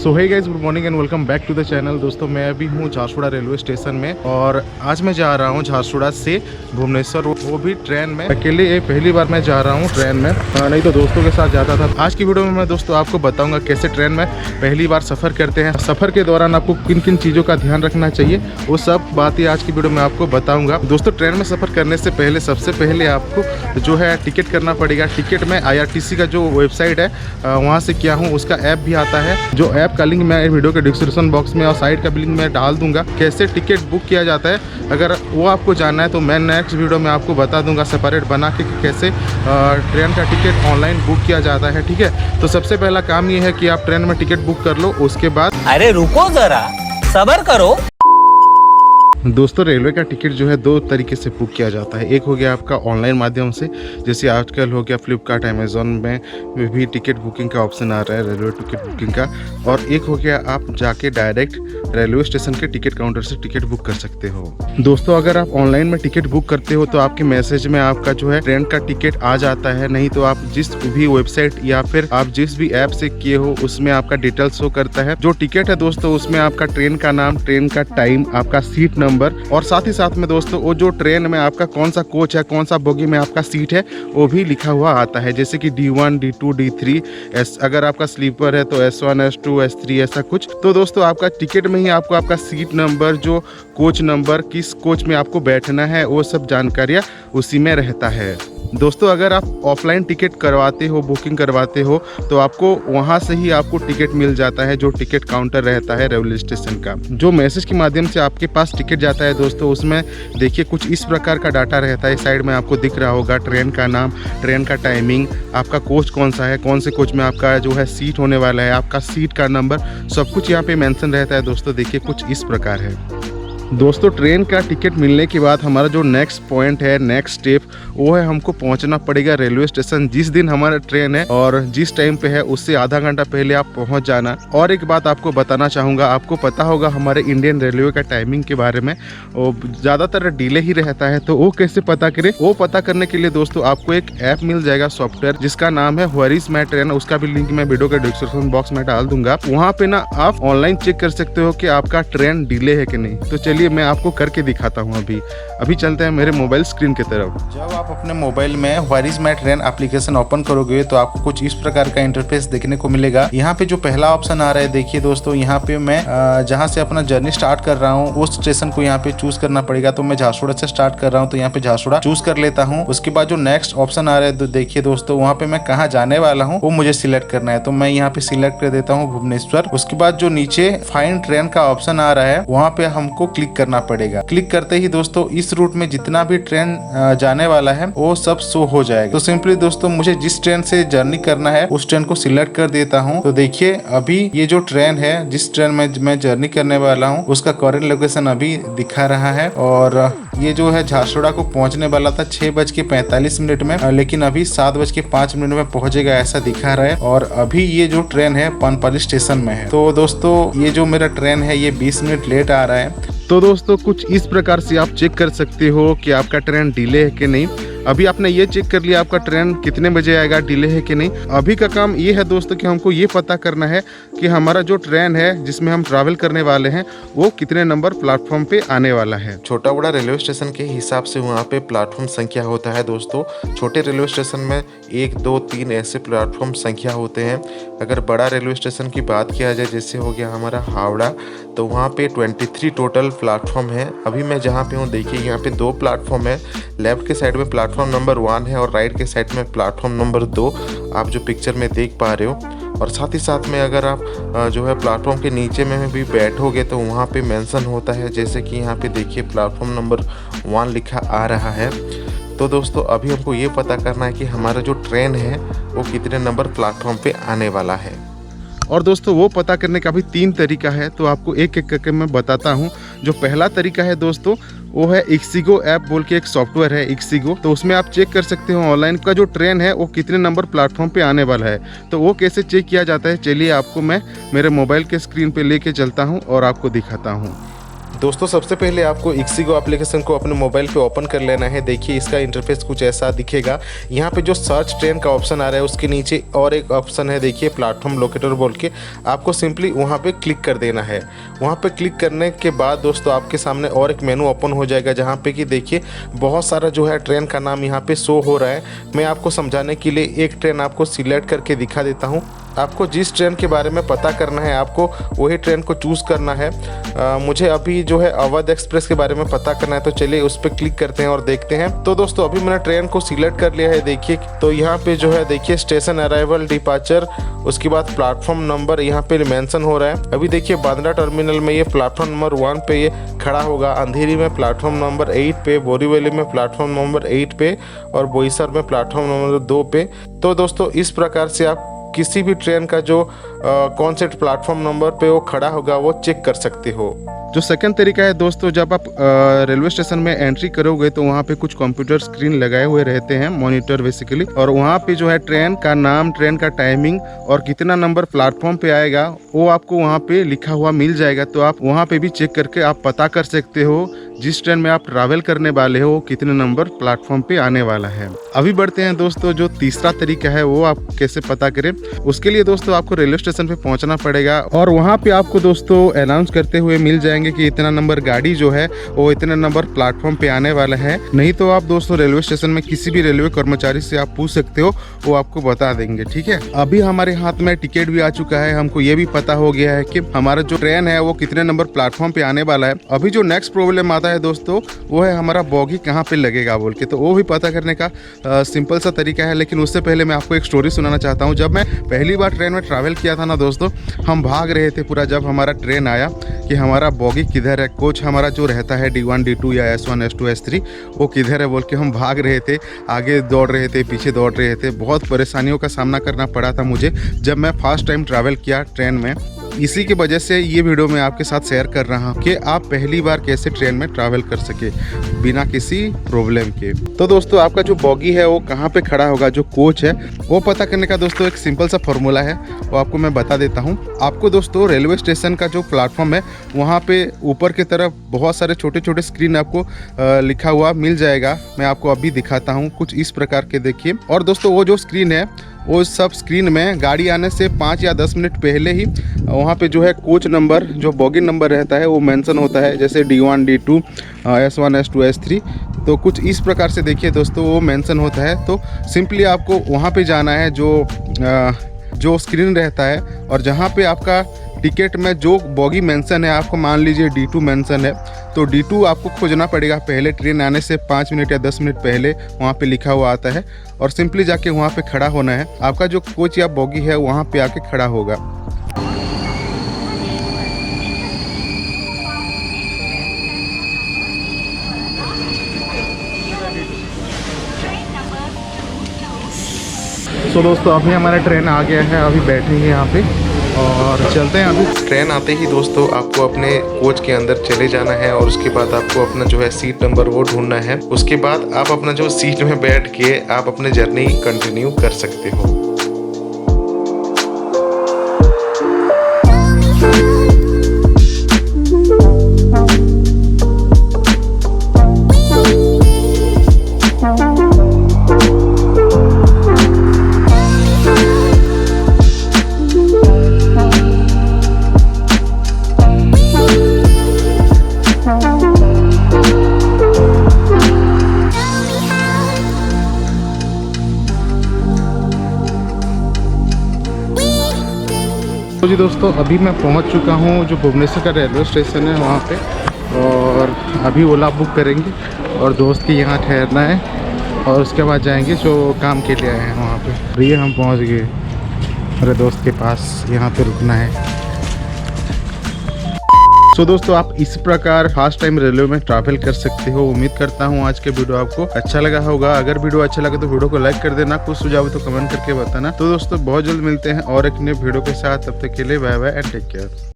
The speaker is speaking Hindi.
So hey guys, good morning and welcome back to the channel. दोस्तों मैं अभी हूँ झारसुगुड़ा रेलवे स्टेशन में और आज मैं जा रहा हूँ झारसुगुड़ा से भुवनेश्वर, वो भी ट्रेन में। अकेले ये पहली बार मैं जा रहा हूँ ट्रेन में, नहीं तो दोस्तों के साथ जाता था। आज की वीडियो में मैं दोस्तों आपको बताऊंगा कैसे ट्रेन में पहली बार सफ़र करते हैं, सफ़र के दौरान आपको किन किन चीज़ों का ध्यान रखना चाहिए, वो सब बातें आज की वीडियो में आपको बताऊँगा। दोस्तों ट्रेन में सफ़र करने से पहले सबसे पहले आपको जो है टिकट करना पड़ेगा। टिकट में IRTC का जो वेबसाइट है वहाँ से किया हूँ, उसका ऐप भी आता है। जो ऐप का लिंक मैं वीडियो के डिस्क्रिप्शन बॉक्स में और साइड का भी लिंक मैं डाल दूंगा। कैसे टिकट बुक किया जाता है, अगर वो आपको जानना है तो मैं नेक्स्ट वीडियो में आपको बता दूंगा सेपरेट बना के कि कैसे ट्रेन का टिकट ऑनलाइन बुक किया जाता है। ठीक है, तो सबसे पहला काम ये है कि आप ट्रेन में टिकट बुक कर लो। उसके बाद अरे रुको जरा, सब्र करो। दोस्तों रेलवे का टिकट जो है दो तरीके से बुक किया जाता है। एक हो गया आपका ऑनलाइन माध्यम से, जैसे आजकल हो गया फ्लिपकार्ट, अमेज़ॉन में भी टिकट बुकिंग का ऑप्शन आ रहा है रेलवे टिकट बुकिंग का। और एक हो गया आप जाके डायरेक्ट रेलवे स्टेशन के टिकट काउंटर से टिकट बुक कर सकते हो। दोस्तों अगर आप ऑनलाइन में टिकट बुक करते हो तो आपके मैसेज में आपका जो है ट्रेन का टिकट आ जाता है। नहीं तो आप जिस भी वेबसाइट या फिर आप जिस भी ऐप से किए हो उसमें आपका डिटेल शो करता है। जो टिकट है दोस्तों उसमें आपका ट्रेन का नाम, ट्रेन का टाइम, आपका सीट नंबर और साथ ही साथ में दोस्तों वो जो ट्रेन में आपका कौन सा कोच है, कौन सा बोगी में आपका सीट है, वो भी लिखा हुआ आता है। जैसे कि D1, D2, D3, अगर आपका स्लीपर है तो S1, S2, S3 ऐसा कुछ। तो दोस्तों आपका टिकट में ही आपको आपका सीट नंबर, जो कोच नंबर, किस कोच में आपको बैठना है, वो सब जानकारियाँ उसी में रहता है। दोस्तों अगर आप ऑफलाइन टिकट करवाते हो, बुकिंग करवाते हो, तो आपको वहां से ही आपको टिकट मिल जाता है, जो टिकट काउंटर रहता है रेलवे स्टेशन का। जो मैसेज के माध्यम से आपके पास टिकट जाता है दोस्तों, उसमें देखिए कुछ इस प्रकार का डाटा रहता है। साइड में आपको दिख रहा होगा ट्रेन का नाम, ट्रेन का टाइमिंग, आपका कोच कौन सा है, कौन से कोच में आपका जो है सीट होने वाला है, आपका सीट का नंबर, सब कुछ यहाँ पे मेंशन रहता है। दोस्तों देखिए कुछ इस प्रकार है। दोस्तों ट्रेन का टिकट मिलने के बाद हमारा जो नेक्स्ट पॉइंट है, नेक्स्ट स्टेप, वो है हमको पहुंचना पड़ेगा रेलवे स्टेशन। जिस दिन हमारा ट्रेन है और जिस टाइम पे है उससे आधा घंटा पहले आप पहुंच जाना। और एक बात आपको बताना चाहूँगा, आपको पता होगा हमारे इंडियन रेलवे का टाइमिंग के बारे में, वो ज़्यादातर डिले ही रहता है। तो वो कैसे पता करें, वो पता करने के लिए दोस्तों आपको एक ऐप मिल जाएगा, सॉफ्टवेयर, जिसका नाम है वेयर इज माय ट्रेन। उसका भी लिंक मैं वीडियो के डिस्क्रिप्शन बॉक्स में डाल दूंगा। वहाँ पे ना आप ऑनलाइन चेक कर सकते हो कि आपका ट्रेन डिले है कि नहीं। तो चलिए मैं आपको करके दिखाता हूँ। अभी चलते हैं मेरे मोबाइल स्क्रीन की तरफ। जब आप अपने मोबाइल में where is my train application open करोगे तो आपको कुछ इस प्रकार का इंटरफेस देखने को मिलेगा। यहाँ पे जो पहला ऑप्शन आ रहा है देखिए दोस्तों, यहाँ पे मैं जहाँ से अपना जर्नी स्टार्ट कर रहा हूँ उस स्टेशन को यहाँ पे चूज करना पड़ेगा। तो मैं झारसुगुड़ा से स्टार्ट कर रहा हूँ, तो यहाँ पे झारसुगुड़ा चूज कर लेता हूँ। उसके बाद जो नेक्स्ट ऑप्शन आ रहा है तो देखिए दोस्तों, वहाँ पे मैं कहाँ जाने वाला हूँ वो मुझे सिलेक्ट करना है। तो मैं यहाँ पे सिलेक्ट कर देता हूँ भुवनेश्वर। उसके बाद जो नीचे फाइंड ट्रेन का ऑप्शन आ रहा है वहाँ पे हमको क्लिक करना पड़ेगा। क्लिक करते ही दोस्तों इस रूट में जितना भी ट्रेन जाने वाला है वो सब शो हो जाएगा। तो सिंपली दोस्तों मुझे जिस ट्रेन से जर्नी करना है उस ट्रेन को सिलेक्ट कर देता हूँ। तो देखिए अभी ये जो ट्रेन है, जिस ट्रेन में मैं जर्नी करने वाला हूँ, उसका करेंट लोकेशन अभी दिखा रहा है। और ये जो है झारसुगुड़ा को पहुंचने वाला था 6:45 में, लेकिन अभी 7:05 में पहुंचेगा ऐसा दिखा रहा है। और अभी ये जो ट्रेन है पनपाली स्टेशन में है। तो दोस्तों ये जो मेरा ट्रेन है ये 20 मिनट लेट आ रहा है। तो दोस्तों कुछ इस प्रकार से आप चेक कर सकते हो कि आपका ट्रेन डिले है कि नहीं। अभी आपने ये चेक कर लिया आपका ट्रेन कितने बजे आएगा, डिले है कि नहीं। अभी का काम ये है दोस्तों कि हमको ये पता करना है कि हमारा जो ट्रेन है जिसमें हम ट्रैवल करने वाले हैं वो कितने नंबर प्लेटफॉर्म पे आने वाला है। छोटा बड़ा रेलवे स्टेशन के हिसाब से वहाँ पे प्लेटफॉर्म संख्या होता है दोस्तों। छोटे रेलवे स्टेशन में 1, 2, 3 ऐसे प्लेटफॉर्म संख्या होते हैं। अगर बड़ा रेलवे स्टेशन की बात किया जाए, जैसे हो गया हमारा हावड़ा, तो वहाँ पे 23 टोटल प्लेटफॉर्म है। अभी मैं जहाँ पे हूँ देखिए यहाँ पे 2 प्लेटफॉर्म है। लेफ्ट के साइड में प्लेटफॉर्म नंबर 1 है और राइट के साइड में प्लेटफॉर्म नंबर 2, आप जो पिक्चर में देख पा रहे हो। और साथ ही साथ में अगर आप जो है प्लेटफॉर्म के नीचे में भी बैठोगे तो वहाँ पे मेंशन होता है, जैसे कि यहाँ पे देखिए प्लेटफॉर्म नंबर 1 लिखा आ रहा है। तो दोस्तों अभी हमको ये पता करना है कि हमारा जो ट्रेन है वो कितने नंबर प्लेटफॉर्म पे आने वाला है। और दोस्तों वो पता करने का भी 3 तरीका है, तो आपको एक एक करके मैं बताता हूँ। जो पहला तरीका है दोस्तों वो है इक्सिगो ऐप बोल के एक सॉफ्टवेयर है इक्सिगो। तो उसमें आप चेक कर सकते हो ऑनलाइन का जो ट्रेन है वो कितने नंबर प्लेटफॉर्म पे आने वाला है। तो वो कैसे चेक किया जाता है, चलिए आपको मैं मेरे मोबाइल के स्क्रीन पे लेके चलता हूँ और आपको दिखाता हूँ। दोस्तों सबसे पहले आपको ixigo एप्लीकेशन को अपने मोबाइल पे ओपन कर लेना है। देखिए इसका इंटरफेस कुछ ऐसा दिखेगा। यहाँ पे जो सर्च ट्रेन का ऑप्शन आ रहा है उसके नीचे और एक ऑप्शन है, देखिए प्लेटफॉर्म लोकेटर बोल के, आपको सिंपली वहाँ पे क्लिक कर देना है। वहाँ पे क्लिक करने के बाद दोस्तों आपके सामने और एक मेनू ओपन हो जाएगा, जहाँ पे कि देखिए बहुत सारा जो है ट्रेन का नाम यहाँ पे शो हो रहा है। मैं आपको समझाने के लिए एक ट्रेन आपको सिलेक्ट करके दिखा देता हूँ। आपको जिस ट्रेन के बारे में पता करना है आपको वही ट्रेन को चूज़ करना है। मुझे अभी जो है अवध एक्सप्रेस के बारे में पता करना है, तो चलिए उस पर क्लिक करते हैं और देखते हैं। तो दोस्तों अभी मैंने ट्रेन को सिलेक्ट कर लिया है। देखिए तो यहाँ पे जो है देखिए स्टेशन अराइवल, डिपार्चर, उसके बाद प्लेटफॉर्म नंबर यहाँ पे मेंशन हो रहा है। अभी देखिए बांद्रा टर्मिनल में ये प्लेटफॉर्म नंबर 1 पे ये खड़ा होगा, अंधेरी में प्लेटफॉर्म नंबर 8 पे, बोरीवली में प्लेटफॉर्म नंबर 8 पे और बोईसर में प्लेटफॉर्म नंबर 2 पे। तो दोस्तों इस प्रकार से आप किसी भी ट्रेन का जो कौन से प्लेटफॉर्म नंबर पे वो खड़ा होगा वो चेक कर सकते हो। जो सेकंड तरीका है दोस्तों, जब आप रेलवे स्टेशन में एंट्री करोगे तो वहाँ पे कुछ कंप्यूटर स्क्रीन लगाए हुए रहते हैं, मॉनिटर बेसिकली, और वहाँ पे जो है ट्रेन का नाम, ट्रेन का टाइमिंग और कितना नंबर प्लेटफॉर्म पे आएगा वो आपको वहाँ पे लिखा हुआ मिल जाएगा। तो आप वहाँ पे भी चेक करके आप पता कर सकते हो जिस ट्रेन में आप ट्रैवल करने वाले हो कितने नंबर प्लेटफॉर्म पे आने वाला है। अभी बढ़ते हैं दोस्तों, जो तीसरा तरीका है वो आप कैसे पता करें। उसके लिए दोस्तों आपको रेलवे स्टेशन पे पहुंचना पड़ेगा और वहां पे आपको दोस्तों अनाउंस करते हुए मिल जाएंगे कि इतना नंबर गाड़ी जो है वो इतने नंबर प्लेटफॉर्म पे आने वाला है। नहीं तो आप दोस्तों रेलवे स्टेशन में किसी भी रेलवे कर्मचारी से आप पूछ सकते हो, वो आपको बता देंगे। ठीक है, अभी हमारे हाथ में टिकट भी आ चुका है, हमको ये भी पता हो गया है कि हमारा जो ट्रेन है वो कितने नंबर प्लेटफॉर्म पे आने वाला है। अभी जो नेक्स्ट प्रॉब्लम आता है दोस्तों वो है हमारा बॉगी कहाँ पे लगेगा बोल के, तो वो भी पता करने का सिंपल सा तरीका है। लेकिन उससे पहले मैं आपको एक स्टोरी सुनाना चाहता हूँ। जब मैं पहली बार ट्रेन में ट्रैवल किया था ना दोस्तों, हम भाग रहे थे पूरा जब हमारा ट्रेन आया कि हमारा बॉगी किधर है, कोच हमारा जो रहता है D1 D2 या S1 S2 S3 वो किधर है बोल के हम भाग रहे थे, आगे दौड़ रहे थे, पीछे दौड़ रहे थे। बहुत परेशानियों का सामना करना पड़ा था मुझे जब मैं फर्स्ट टाइम ट्रैवल किया ट्रेन में। इसी की वजह से ये वीडियो मैं आपके साथ शेयर कर रहा हूँ कि आप पहली बार कैसे ट्रेन में ट्रैवल कर सके बिना किसी प्रॉब्लम के। तो दोस्तों आपका जो बॉगी है वो कहाँ पे खड़ा होगा, जो कोच है वो पता करने का दोस्तों एक सिंपल सा फॉर्मूला है, वो आपको मैं बता देता हूँ। आपको दोस्तों रेलवे स्टेशन का जो प्लेटफॉर्म है वहाँ पे ऊपर की तरफ बहुत सारे छोटे छोटे स्क्रीन आपको लिखा हुआ मिल जाएगा। मैं आपको अभी दिखाता हूँ, कुछ इस प्रकार के देखिए। और दोस्तों वो जो स्क्रीन है वो सब स्क्रीन में गाड़ी आने से 5 या 10 मिनट पहले ही वहाँ पे जो है कोच नंबर, जो बॉगी नंबर रहता है वो मेंशन होता है, जैसे D1 D2 S1 S2 S3। तो कुछ इस प्रकार से देखिए दोस्तों वो मेंशन होता है। तो सिंपली आपको वहाँ पे जाना है जो स्क्रीन रहता है, और जहाँ पे आपका टिकट में जो बॉगी मेंशन है, आपको मान लीजिए D2 मेंशन है, तो D2 आपको खोजना पड़ेगा। पहले ट्रेन आने से 5 मिनट या 10 मिनट पहले वहाँ पे लिखा हुआ आता है, और सिंपली जाके वहाँ पे खड़ा होना है। आपका जो कोच या बॉगी है वहाँ पे आके खड़ा होगा। तो दोस्तों अभी हमारा ट्रेन आ गया है, अभी बैठेंगे यहाँ पे और चलते हैं। अभी ट्रेन आते ही दोस्तों आपको अपने कोच के अंदर चले जाना है और उसके बाद आपको अपना जो है सीट नंबर वो ढूंढना है। उसके बाद आप अपना जो सीट में बैठ के आप अपने जर्नी कंटिन्यू कर सकते हो। तो जी दोस्तों अभी मैं पहुंच चुका हूं जो भुवनेश्वर का रेलवे स्टेशन है वहां पे, और अभी ओला बुक करेंगे और दोस्त के यहाँ ठहरना है और उसके बाद जाएंगे जो काम के लिए आए हैं वहाँ पे। अभी हम पहुँच गए मेरे दोस्त के पास, यहाँ पे रुकना है। तो दोस्तों आप इस प्रकार फर्स्ट टाइम रेलवे में ट्रैवल कर सकते हो। उम्मीद करता हूँ आज के वीडियो आपको अच्छा लगा होगा। अगर वीडियो अच्छा लगे तो वीडियो को लाइक कर देना, कुछ सुझाव तो कमेंट करके बताना। तो दोस्तों बहुत जल्द मिलते हैं और एक नए वीडियो के साथ, तब तक के लिए bye bye and take care.